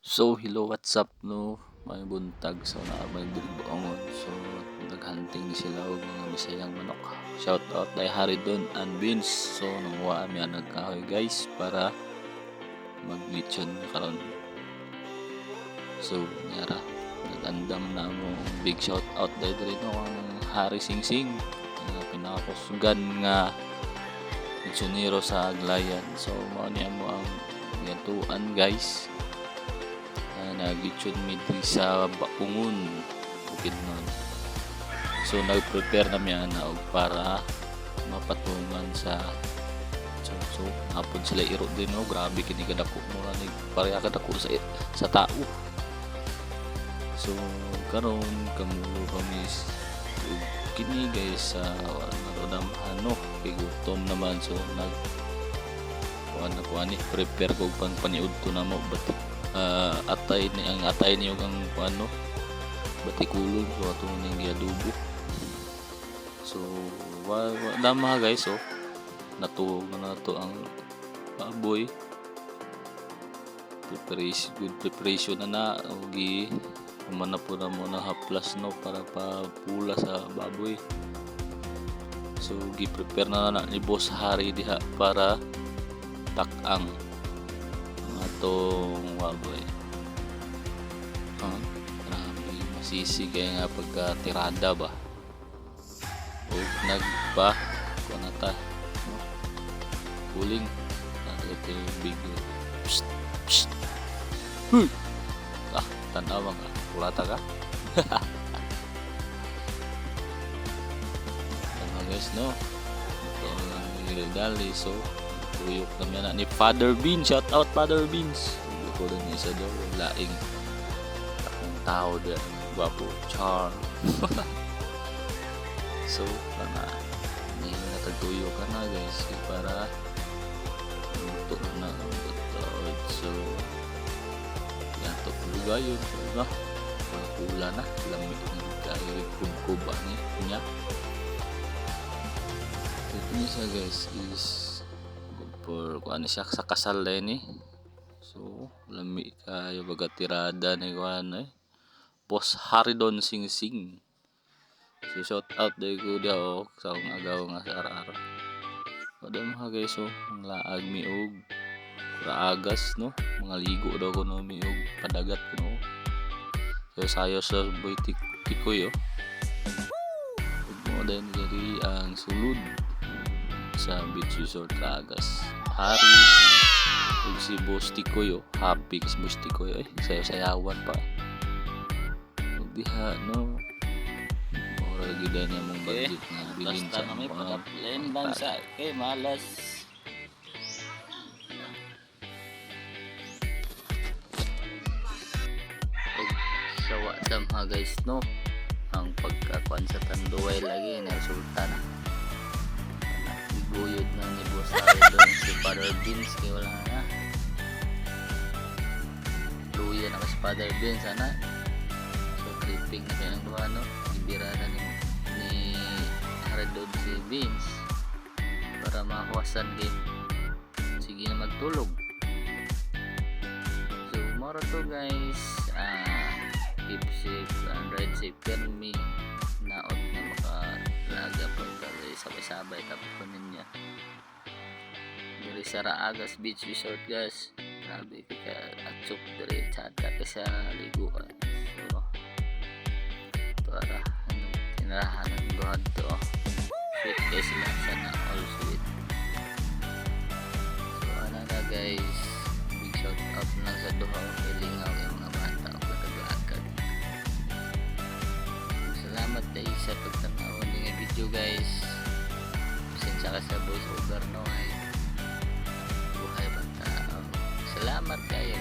So, hello, what's up, no? May buntag, so may bilibongon. So, naghunting sila og mga bisayang manok. Shout out kay Haridon and Vince. So, nanguha mi ang nagkahoy guys para maglitsyon karon. So, nyara, nagandam na mo big shout out dahil no ang Hari Sing Sing. Pinakakusugan nga litsonero sa Aglayan. So, mao niya mo ang gantuan guys. Nagitsyon mi sa Bakungon Bukidnon. So nag-prepare na miya na og para mapatungan sa so hapon sila iro din no, grabe kini kadako mo ni pareha kadako sa tao. So karon kamulo kami kini guys sa narodamhan no, kay gutom naman so kuan prepare ko pang paniud to na mo batik atay niyo ang ano batikulon so ato ning giadubo. So dama guys, so natuog na nato ang baboy, good preparation na gi umana po na mo na haplas no para papula sa baboy. So gi prepare na ni Boss Hari diha para takang atong baboy. Grabe masisi kaya nga pagka tirada ba o nagpa kunata no? Huling ito yung big psst, psst. Tanawa ka kulata ka. Tama guys no, ito ang dali. So tuyok kami na ni Father Beans. Shout out Father Beans. Ko rin isa daw laing akong tao din gwapo char. So ni natagtuyo ka na guys para luto na so yan to lugayon na pula na lamig kayo kubkuba niya. Ito niya guys is for kuan siya sa kasal din so lami kayo baga tirada ni kuan Boss Haridon Sing Sing. So shout out day ko dia sa akong agaw nga sa ara-ara. Padam ha guys, so ang laag mi og raagas no, mga ligo daw ko no mi og padagat ko no. So sayo sa boy tikoy mo din diri ang sulod sa beach resort Raagas. Hari ug si Boss Tikoy happy kasi Boss Tikoy sayaw-sayawan pa ug diha no ora gid na mong budget na bilin sa may pagka-plan lang sa malas ug sawa dam ha guys no, ang pagkakuan sa tanduay lagi na resulta na guyod na ni Boss Haridon si Father Beans kaya wala na luya na si Father Beans sana. So tripping na kaya ng duha no, ibira na ni Haridon si Beans para makawasan din sige na magtulog. So moro to guys, keep safe and ride safe permi naot na makalaga pagka sabay-sabay tapos po ninyo diri sa Raagas Beach Resort guys. Grabe ka atsok diri tsada ka sa liguan. So para tinarahan ng buhat to sweet guys lang sana all sweet. So ano na guys, big shout out lang sa duha ilingaw yung mga bata o katag-akad. Salamat tayo sa pagtanaw ng video guys. Pasensya ka sa voice over no ay buhay bang tao. Salamat kayo.